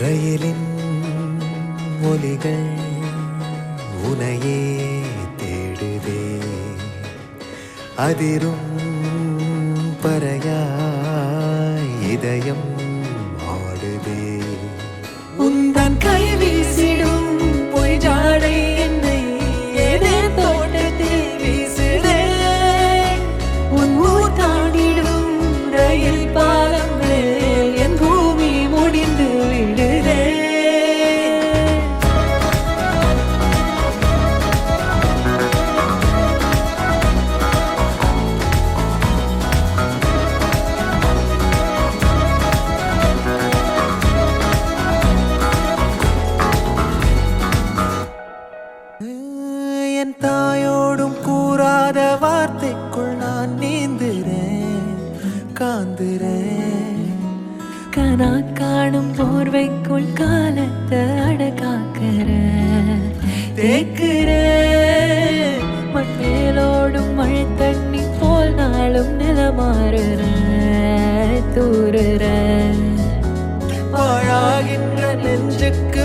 ரயிலின் ஒலிகள் உனையே தேடுதே அதிரும் பறையாய் இதயம் ஆடுதே உந்தன் கை வீசிடும் பொய் ஜாடை என்னை ஏதே தோட்டத்தில் வீசுதே உன் ஊர் தாண்டிடும் ரயில் பாலம் மேல் என் பூமி முடிந்து விடுதே என் தாயோடும் கூறாத வார்த்தைக்குள் நான் நீந்துறேன் காந்துறேன் கனா காணும் போர்வைக்குள் காலத்தை அடக்காக்கிற தேக்குறேன் மண்மேலோடும் மழை தண்ணி போல் நாளும் நிலமாறுற தூறுற பாழாகின்ற நெஞ்சுக்கு